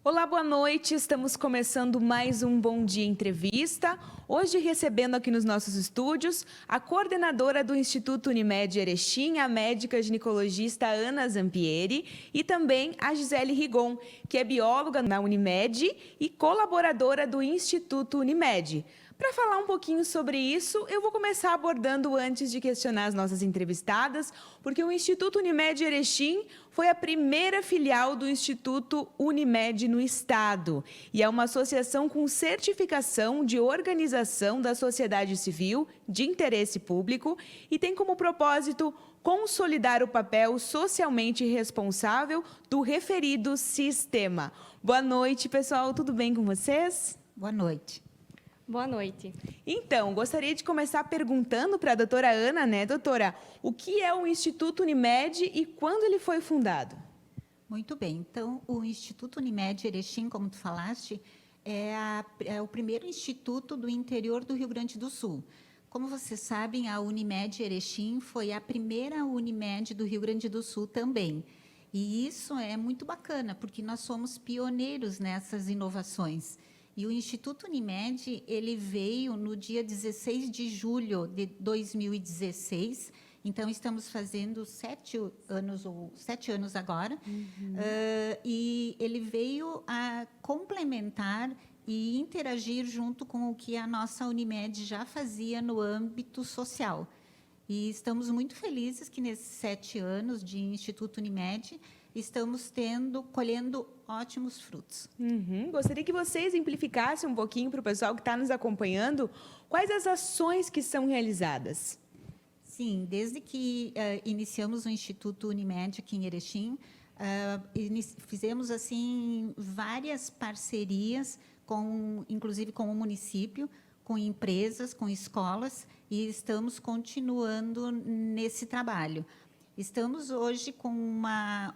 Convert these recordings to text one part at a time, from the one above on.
Olá, boa noite. Estamos começando mais um Bom Dia Entrevista. Hoje recebendo aqui nos nossos estúdios a coordenadora do Instituto Unimed Erechim, a médica ginecologista Ana Zampieri, e também a Gisele Rigon, que é bióloga na Unimed e colaboradora do Instituto Unimed. Para falar um pouquinho sobre isso, eu vou começar abordando antes de questionar as nossas entrevistadas, porque o Instituto Unimed Erechim foi a primeira filial do Instituto Unimed no estado e é uma associação com certificação de organização da sociedade civil de interesse público e tem como propósito consolidar o papel socialmente responsável do referido sistema. Boa noite, pessoal. Tudo bem com vocês? Boa noite. Boa noite. Então, gostaria de começar perguntando para a doutora Ana, né, doutora, o que é o Instituto Unimed e quando ele foi fundado? Muito bem. Então, o Instituto Unimed Erechim, como tu falaste, é o primeiro instituto do interior do Rio Grande do Sul. Como vocês sabem, a Unimed Erechim foi a primeira Unimed do Rio Grande do Sul também. E isso é muito bacana, porque nós somos pioneiros nessas inovações. E o Instituto Unimed, ele veio no dia 16 de julho de 2016, então estamos fazendo 7 anos agora, e ele veio a complementar e interagir junto com o que a nossa Unimed já fazia no âmbito social. E estamos muito felizes que nesses 7 anos de Instituto Unimed, estamos colhendo ótimos frutos. Gostaria que você exemplificasse um pouquinho para o pessoal que está nos acompanhando quais as ações que são realizadas. Sim, desde que iniciamos o Instituto Unimed aqui em Erechim, fizemos assim várias parcerias, inclusive com o município, com empresas, com escolas, e estamos continuando nesse trabalho. Estamos hoje com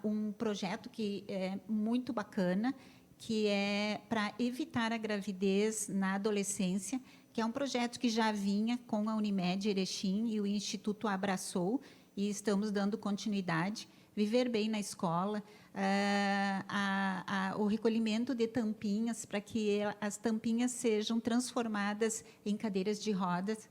um projeto que é muito bacana, que é para evitar a gravidez na adolescência, que é um projeto que já vinha com a Unimed Erechim e o Instituto abraçou, e estamos dando continuidade. Viver bem na escola, o recolhimento de tampinhas, para que as tampinhas sejam transformadas em cadeiras de rodas.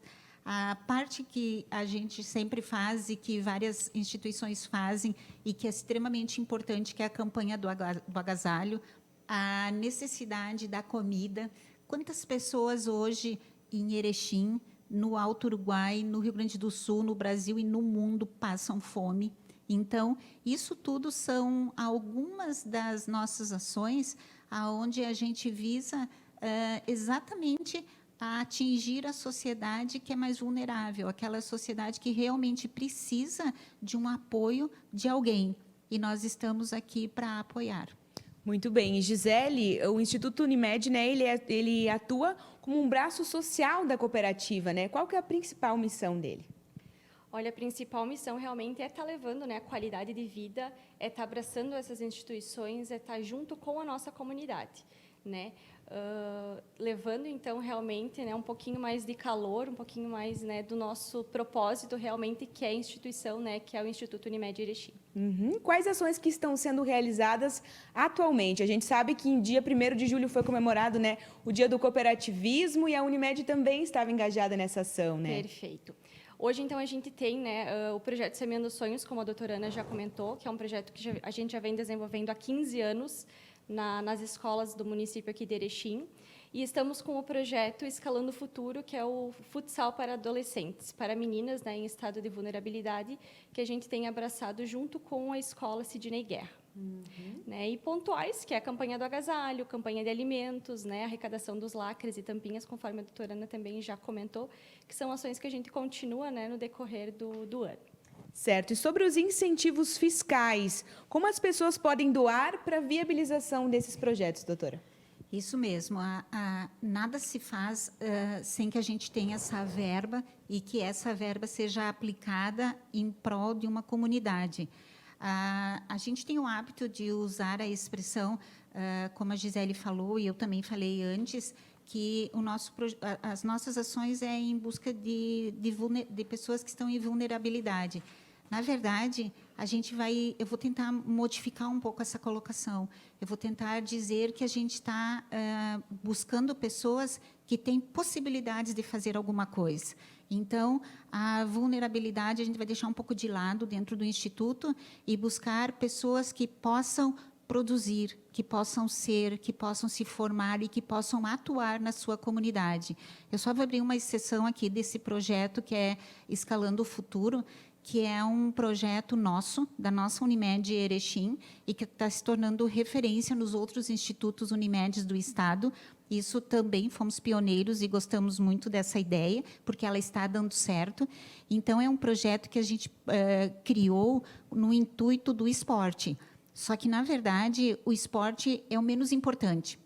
A parte que a gente sempre faz e que várias instituições fazem e que é extremamente importante, que é a campanha do agasalho, a necessidade da comida. Quantas pessoas hoje em Erechim, no Alto Uruguai, no Rio Grande do Sul, no Brasil e no mundo passam fome? Então, isso tudo são algumas das nossas ações aonde a gente visa exatamente a atingir a sociedade que é mais vulnerável, aquela sociedade que realmente precisa de um apoio de alguém. E nós estamos aqui para apoiar. Muito bem. E Gisele, o Instituto Unimed, né, ele atua como um braço social da cooperativa, né? Qual que é a principal missão dele? Olha, a principal missão realmente é estar levando, né, a qualidade de vida, é estar abraçando essas instituições, é estar junto com a nossa comunidade, né? Levando, então, realmente, né, um pouquinho mais de calor, um pouquinho mais, né, do nosso propósito, realmente, que é a instituição, né, que é o Instituto Unimed Erechim. Quais ações que estão sendo realizadas atualmente? A gente sabe que em dia 1º de julho foi comemorado, né, o Dia do Cooperativismo e a Unimed também estava engajada nessa ação, né? Perfeito. Hoje, então, a gente tem, né, o projeto Semeando Sonhos, como a doutora Ana já comentou, que é um projeto que a gente já vem desenvolvendo há 15 anos, nas escolas do município aqui de Erechim, e estamos com o projeto Escalando o Futuro, que é o futsal para adolescentes, para meninas, né, em estado de vulnerabilidade, que a gente tem abraçado junto com a escola Sidney Guerra. Né, e pontuais, que é a campanha do agasalho, campanha de alimentos, né, arrecadação dos lacres e tampinhas, conforme a doutora Ana também já comentou, que são ações que a gente continua, né, no decorrer do ano. Certo. E sobre os incentivos fiscais, como as pessoas podem doar para a viabilização desses projetos, doutora? Isso mesmo. Nada se faz sem que a gente tenha essa verba e que essa verba seja aplicada em prol de uma comunidade. A gente tem o hábito de usar a expressão, como a Gisele falou, e eu também falei antes, que as nossas ações é em busca de pessoas que estão em vulnerabilidade. Na verdade, eu vou tentar modificar um pouco essa colocação. Eu vou tentar dizer que a gente está buscando pessoas que têm possibilidades de fazer alguma coisa. Então, a vulnerabilidade a gente vai deixar um pouco de lado dentro do Instituto e buscar pessoas que possam produzir, que possam ser, que possam se formar e que possam atuar na sua comunidade. Eu só vou abrir uma exceção aqui desse projeto que é Escalando o Futuro, que é um projeto nosso, da nossa Unimed Erechim, e que está se tornando referência nos outros institutos Unimedes do Estado. Isso também fomos pioneiros e gostamos muito dessa ideia, porque ela está dando certo. Então, é um projeto que a gente criou no intuito do esporte. Só que, na verdade, o esporte é o menos importante.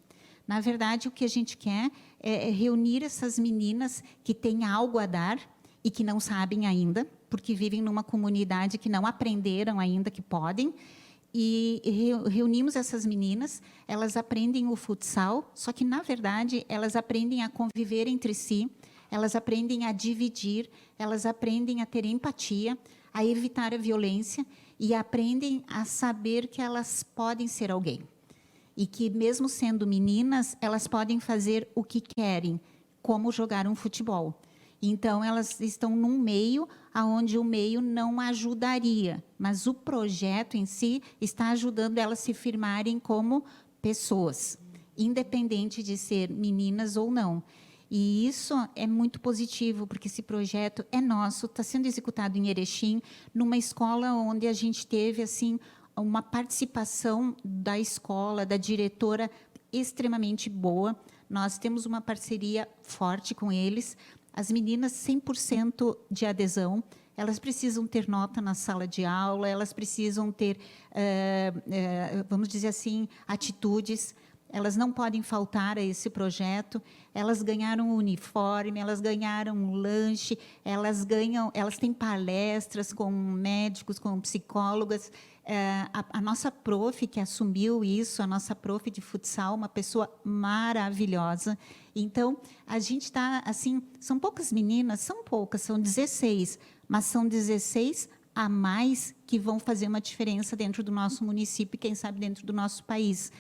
Na verdade, o que a gente quer é reunir essas meninas que têm algo a dar e que não sabem ainda, porque vivem numa comunidade que não aprenderam ainda que podem, e reunimos essas meninas, elas aprendem o futsal, só que, na verdade, elas aprendem a conviver entre si, elas aprendem a dividir, elas aprendem a ter empatia, a evitar a violência e aprendem a saber que elas podem ser alguém. E que, mesmo sendo meninas, elas podem fazer o que querem, como jogar um futebol. Então, elas estão num meio onde o meio não ajudaria, mas o projeto em si está ajudando elas a se firmarem como pessoas, independente de ser meninas ou não. E isso é muito positivo, porque esse projeto é nosso, está sendo executado em Erechim, numa escola onde a gente teve assim, uma participação da escola, da diretora, extremamente boa. Nós temos uma parceria forte com eles. As meninas, 100% de adesão, elas precisam ter nota na sala de aula, elas precisam ter, vamos dizer assim, atitudes. Elas não podem faltar a esse projeto. Elas ganharam um uniforme, elas ganharam um lanche, elas têm palestras com médicos, com psicólogas. A nossa prof que assumiu isso, a nossa prof de futsal, uma pessoa maravilhosa. Então, a gente está, assim, são poucas meninas, são 16, mas são 16 a mais que vão fazer uma diferença dentro do nosso município e, quem sabe, dentro do nosso país.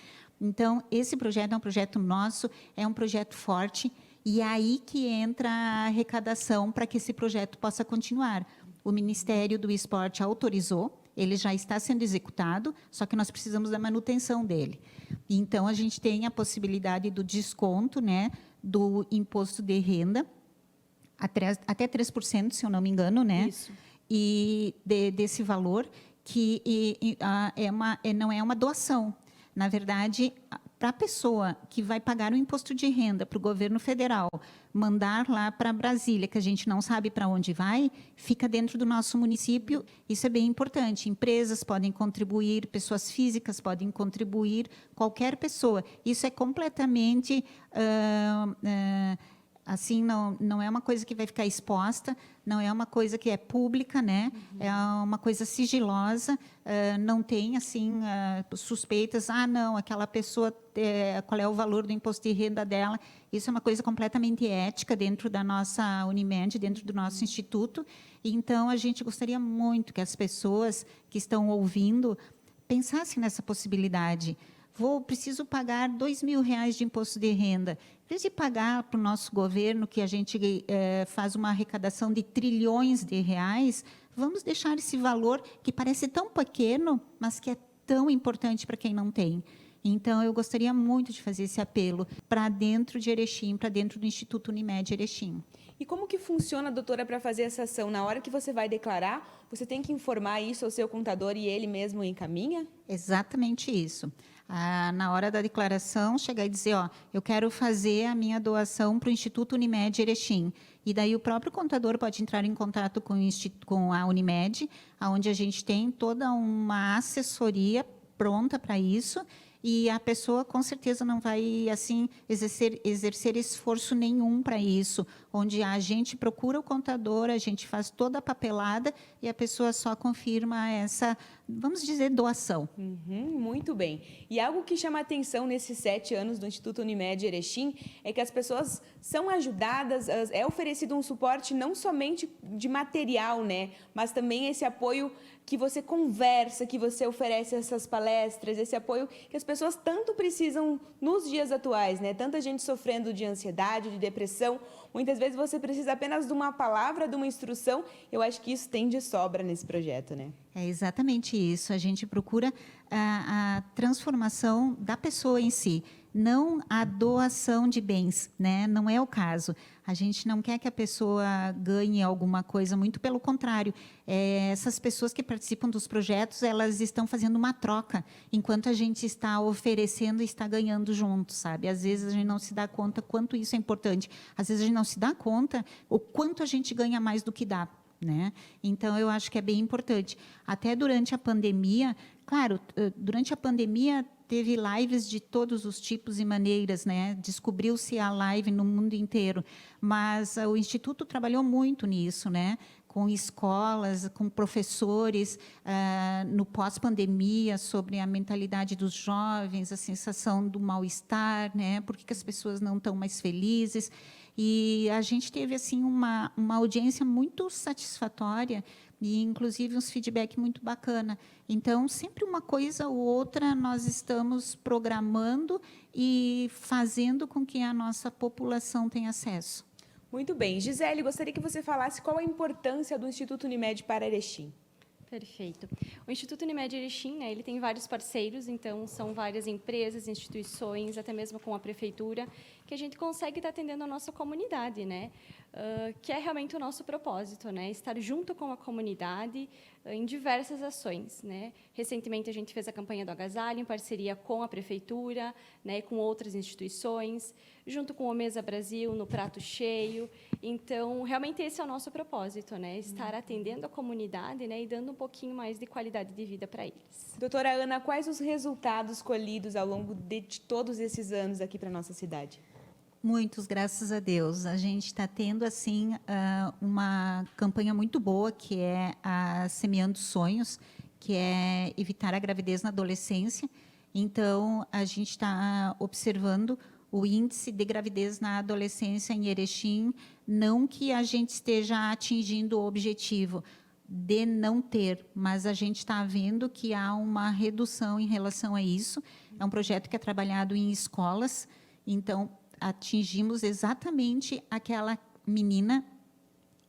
Então, esse projeto é um projeto nosso, é um projeto forte, e é aí que entra a arrecadação para que esse projeto possa continuar. O Ministério do Esporte autorizou, ele já está sendo executado, só que nós precisamos da manutenção dele. Então, a gente tem a possibilidade do desconto, né, do imposto de renda, até 3%, se eu não me engano, né? Isso. E desse valor, que não é uma doação. Na verdade, para a pessoa que vai pagar o imposto de renda para o governo federal, mandar lá para Brasília, que a gente não sabe para onde vai, fica dentro do nosso município. Isso é bem importante. Empresas podem contribuir, pessoas físicas podem contribuir, qualquer pessoa. Isso é completamente... assim, não é uma coisa que vai ficar exposta, não é uma coisa que é pública, né? É uma coisa sigilosa, não tem, assim, suspeitas, não, aquela pessoa, qual é o valor do imposto de renda dela. Isso é uma coisa completamente ética dentro da nossa Unimed, dentro do nosso instituto. Então, a gente gostaria muito que as pessoas que estão ouvindo pensassem nessa possibilidade. Preciso pagar R$2.000 de imposto de renda. Em vez de pagar para o nosso governo, que a gente faz uma arrecadação de trilhões de reais, vamos deixar esse valor que parece tão pequeno, mas que é tão importante para quem não tem. Então, eu gostaria muito de fazer esse apelo para dentro de Erechim, para dentro do Instituto Unimed Erechim. E como que funciona, doutora, para fazer essa ação? Na hora que você vai declarar, você tem que informar isso ao seu contador e ele mesmo encaminha? Exatamente isso. Na hora da declaração, chegar e dizer, eu quero fazer a minha doação para o Instituto Unimed Erechim. E daí o próprio contador pode entrar em contato com a Unimed, onde a gente tem toda uma assessoria pronta para isso, e a pessoa com certeza não vai assim exercer esforço nenhum para isso, onde a gente procura o contador, a gente faz toda a papelada e a pessoa só confirma essa vamos dizer, doação. Muito bem. E algo que chama atenção nesses 7 anos do Instituto Unimed Erechim é que as pessoas são ajudadas, é oferecido um suporte não somente de material, né, mas também esse apoio que você conversa, que você oferece essas palestras, esse apoio que as pessoas tanto precisam nos dias atuais, né? Tanta gente sofrendo de ansiedade, de depressão. Muitas vezes você precisa apenas de uma palavra, de uma instrução. Eu acho que isso tem de sobra nesse projeto, né? É exatamente isso. A gente procura a transformação da pessoa em si, não a doação de bens, né? Não é o caso. A gente não quer que a pessoa ganhe alguma coisa, muito pelo contrário. Essas pessoas que participam dos projetos, elas estão fazendo uma troca, enquanto a gente está oferecendo e está ganhando junto, sabe? Às vezes a gente não se dá conta quanto isso é importante. Às vezes a gente não se dá conta o quanto a gente ganha mais do que dá. Né? Então, eu acho que é bem importante. Até durante a pandemia, claro, durante a pandemia teve lives de todos os tipos e maneiras, né? Descobriu-se a live no mundo inteiro, mas o Instituto trabalhou muito nisso, né? Com escolas, com professores, no pós-pandemia, sobre a mentalidade dos jovens, a sensação do mal-estar, né? Por que as pessoas não estão mais felizes? E a gente teve assim uma audiência muito satisfatória e inclusive uns feedback muito bacana. Então, sempre uma coisa ou outra nós estamos programando e fazendo com que a nossa população tenha acesso. Muito bem. Gisele, gostaria que você falasse qual a importância do Instituto Unimed para Erechim. Perfeito. O Instituto Unimed Erechim, né, ele tem vários parceiros, então são várias empresas, instituições, até mesmo com a prefeitura, que a gente consegue estar atendendo a nossa comunidade, né? Que é realmente o nosso propósito, né? Estar junto com a comunidade em diversas ações, né? Recentemente a gente fez a campanha do agasalho em parceria com a prefeitura, né, com outras instituições, junto com o Mesa Brasil no Prato Cheio. Então, realmente esse é o nosso propósito, né? Estar atendendo a comunidade, né, e dando um pouquinho mais de qualidade de vida para eles. Doutora Ana, quais os resultados colhidos ao longo de todos esses anos aqui para a nossa cidade? Muitos, graças a Deus. A gente está tendo assim uma campanha muito boa, que é a Semeando Sonhos, que é evitar a gravidez na adolescência. Então, a gente está observando o índice de gravidez na adolescência em Erechim, não que a gente esteja atingindo o objetivo de não ter, mas a gente está vendo que há uma redução em relação a isso. É um projeto que é trabalhado em escolas, então atingimos exatamente aquela menina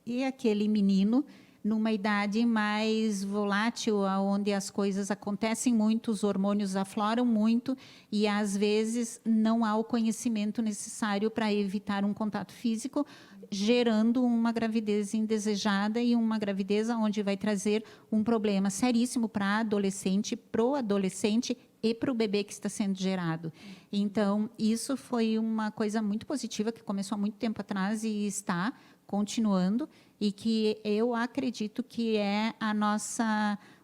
e aquele menino numa idade mais volátil, onde as coisas acontecem muito, os hormônios afloram muito e, às vezes, não há o conhecimento necessário para evitar um contato físico, gerando uma gravidez indesejada e uma gravidez onde vai trazer um problema seríssimo para a adolescente, para o adolescente e para o bebê que está sendo gerado. Então, isso foi uma coisa muito positiva, que começou há muito tempo atrás e está continuando, e que eu acredito que é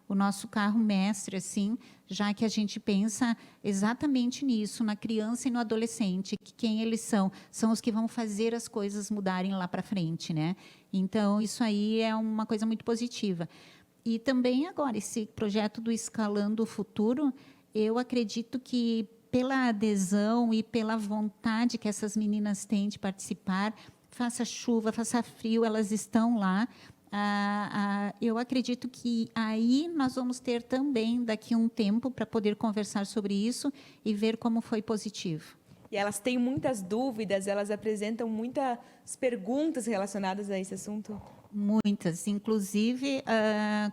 o nosso carro mestre, assim, já que a gente pensa exatamente nisso, na criança e no adolescente, que quem eles são os que vão fazer as coisas mudarem lá para frente, né? Então, isso aí é uma coisa muito positiva. E também agora, esse projeto do Escalando o Futuro, eu acredito que pela adesão e pela vontade que essas meninas têm de participar, faça chuva, faça frio, elas estão lá. Eu acredito que aí nós vamos ter também, daqui a um tempo, para poder conversar sobre isso e ver como foi positivo. E elas têm muitas dúvidas, elas apresentam muitas perguntas relacionadas a esse assunto? Muitas, inclusive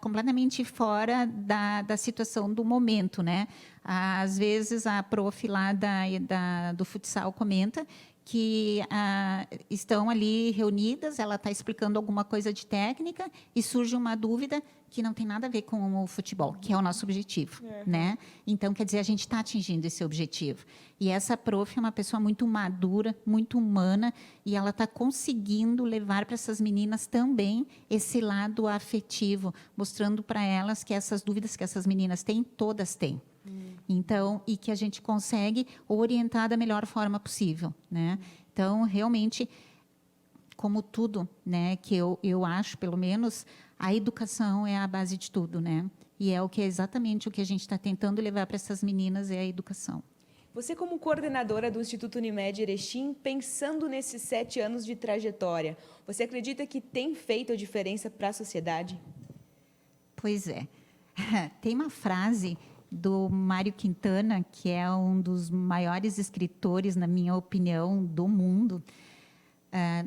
completamente fora da situação do momento, né? Às vezes a prof lá do futsal comenta que estão ali reunidas, ela está explicando alguma coisa de técnica e surge uma dúvida que não tem nada a ver com o futebol, que é o nosso objetivo, né? Então, quer dizer, a gente está atingindo esse objetivo. E essa prof é uma pessoa muito madura, muito humana, e ela está conseguindo levar para essas meninas também esse lado afetivo, mostrando para elas que essas dúvidas que essas meninas têm, todas têm. Então, e que a gente consegue orientar da melhor forma possível, né? Então, realmente, como tudo, né, que eu acho, pelo menos, a educação é a base de tudo, né? E é exatamente o que a gente está tentando levar para essas meninas, é a educação. Você, como coordenadora do Instituto Unimed Erechim, pensando nesses 7 anos de trajetória, você acredita que tem feito a diferença para a sociedade? Pois é. Tem uma frase do Mário Quintana, que é um dos maiores escritores, na minha opinião, do mundo.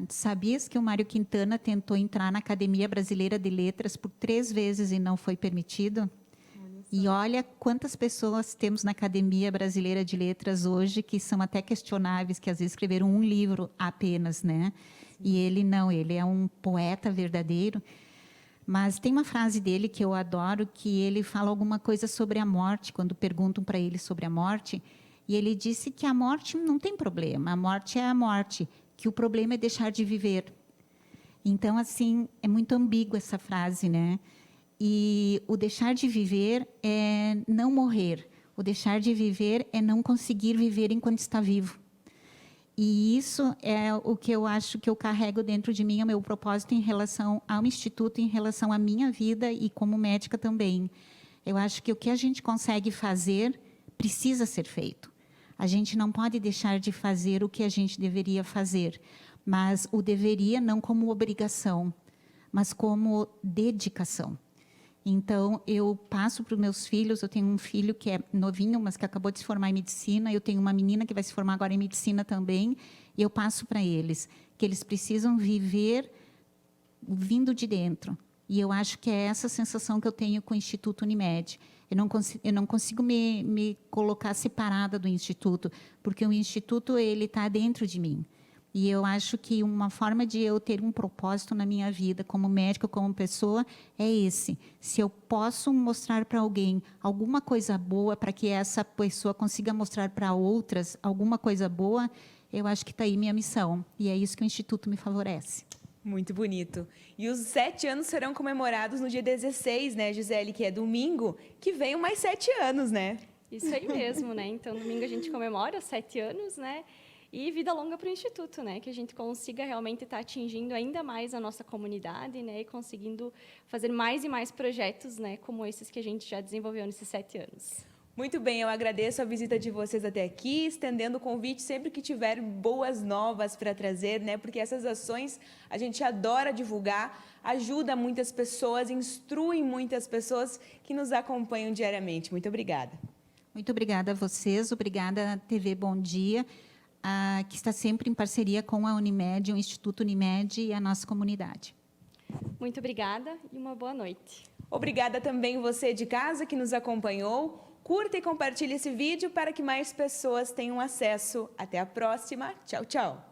Sabias que o Mário Quintana tentou entrar na Academia Brasileira de Letras por 3 vezes e não foi permitido? E olha quantas pessoas temos na Academia Brasileira de Letras hoje que são até questionáveis, que às vezes escreveram um livro apenas, né? Sim. E ele não, ele é um poeta verdadeiro. Mas tem uma frase dele que eu adoro, que ele fala alguma coisa sobre a morte, quando perguntam para ele sobre a morte, e ele disse que a morte não tem problema, a morte é a morte, que o problema é deixar de viver. Então, assim, é muito ambígua essa frase, né? E o deixar de viver é não morrer. O deixar de viver é não conseguir viver enquanto está vivo. E isso é o que eu acho que eu carrego dentro de mim, é o meu propósito em relação ao Instituto, em relação à minha vida e como médica também. Eu acho que o que a gente consegue fazer precisa ser feito. A gente não pode deixar de fazer o que a gente deveria fazer, mas o deveria não como obrigação, mas como dedicação. Então, eu passo para os meus filhos, eu tenho um filho que é novinho, mas que acabou de se formar em medicina, eu tenho uma menina que vai se formar agora em medicina também, e eu passo para eles, que eles precisam viver vindo de dentro. E eu acho que é essa sensação que eu tenho com o Instituto Unimed. Eu não consigo me colocar separada do Instituto, porque o Instituto ele está dentro de mim. E eu acho que uma forma de eu ter um propósito na minha vida, como médica, como pessoa, é esse. Se eu posso mostrar para alguém alguma coisa boa, para que essa pessoa consiga mostrar para outras alguma coisa boa, eu acho que está aí minha missão. E é isso que o Instituto me favorece. Muito bonito. E os 7 anos serão comemorados no dia 16, né, Gisele, que é domingo, que venham mais 7 anos, né? Isso aí mesmo, né? Então, domingo a gente comemora os 7 anos, né? E vida longa para o Instituto, né? Que a gente consiga realmente estar atingindo ainda mais a nossa comunidade, né? E conseguindo fazer mais e mais projetos, né? Como esses que a gente já desenvolveu nesses 7 anos. Muito bem, eu agradeço a visita de vocês até aqui, estendendo o convite sempre que tiver boas novas para trazer, né? Porque essas ações a gente adora divulgar, ajuda muitas pessoas, instrui muitas pessoas que nos acompanham diariamente. Muito obrigada. Muito obrigada a vocês, obrigada TV Bom Dia, que está sempre em parceria com a Unimed, o Instituto Unimed e a nossa comunidade. Muito obrigada e uma boa noite. Obrigada também você de casa que nos acompanhou. Curta e compartilhe esse vídeo para que mais pessoas tenham acesso. Até a próxima. Tchau, tchau.